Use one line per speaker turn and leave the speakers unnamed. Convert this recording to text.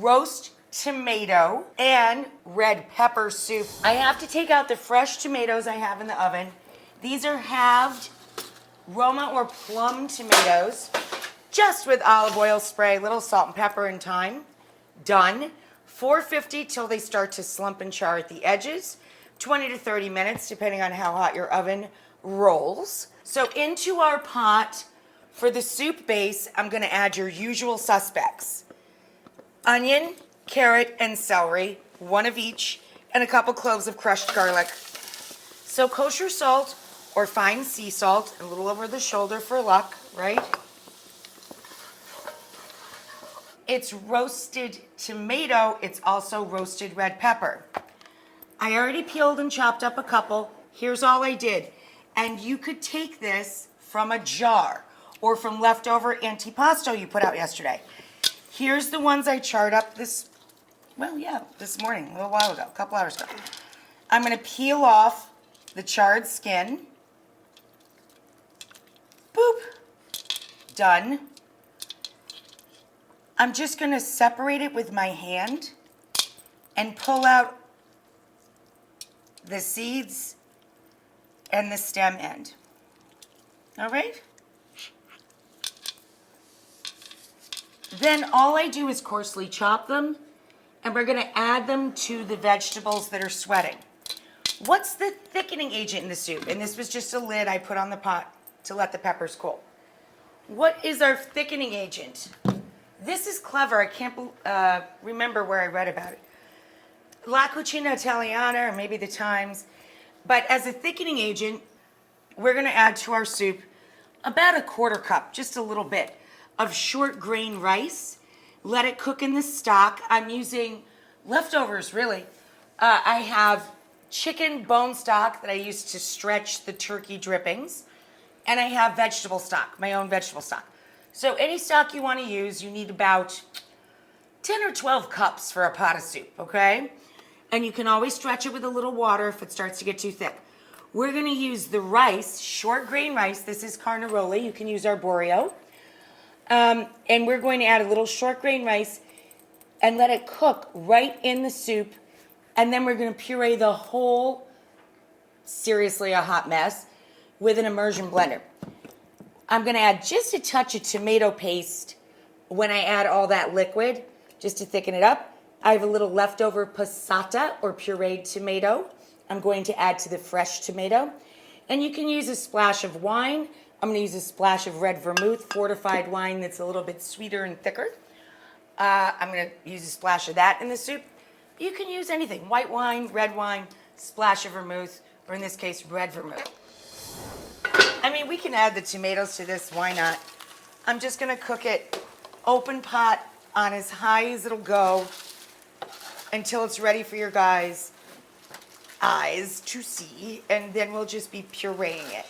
roast tomato and red pepper soup. I have to take out the fresh tomatoes I have in the oven. These are halved Roma or plum tomatoes, just with olive oil spray, little salt and pepper and thyme. Done. 450 till they start to slump and char at the edges. 20 to 30 minutes, depending on how hot your oven rolls. So into our pot for the soup base, I'm going to add your usual suspects. Onion, carrot, and celery, one of each, and a couple cloves of crushed garlic. So kosher salt or fine sea salt, a little over the shoulder for luck, right? It's roasted tomato. It's also roasted red pepper. I already peeled and chopped up a couple. Here's all I did. And you could take this from a jar or from leftover antipasto you put out yesterday. Here's the ones I charred up this morning, a little while ago, a couple hours ago. I'm going to peel off the charred skin. Boop. Done. I'm just going to separate it with my hand and pull out the seeds and the stem end. All right? Then all I do is coarsely chop them, and we're going to add them to the vegetables that are sweating. What's the thickening agent in the soup? And this was just a lid I put on the pot to let the peppers cool. What is our thickening agent? This is clever. I can't remember where I read about it. La Cucina Italiana, or maybe the Times. But as a thickening agent, we're going to add to our soup about a quarter cup, just a little bit, of short grain rice. Let it cook in the stock. I'm using leftovers, really. I have chicken bone stock that I used to stretch the turkey drippings. And I have vegetable stock, my own vegetable stock. So any stock you want to use, you need about 10 or 12 cups for a pot of soup, okay? And you can always stretch it with a little water if it starts to get too thick. We're going to use the rice, short grain rice. This is carnaroli. You can use arborio. And we're going to add a little short grain rice and let it cook right in the soup. And then we're going to puree the whole, seriously a hot mess, with an immersion blender. I'm going to add just a touch of tomato paste when I add all that liquid, just to thicken it up. I have a little leftover passata or pureed tomato. I'm going to add to the fresh tomato. And you can use a splash of wine. I'm going to use a splash of red vermouth, fortified wine that's a little bit sweeter and thicker. I'm going to use a splash of that in the soup. You can use anything, white wine, red wine, splash of vermouth, or in this case, red vermouth. I mean, we can add the tomatoes to this, why not? I'm just going to cook it open pot on as high as it'll go until it's ready for your guys' eyes to see, and then we'll just be pureeing it.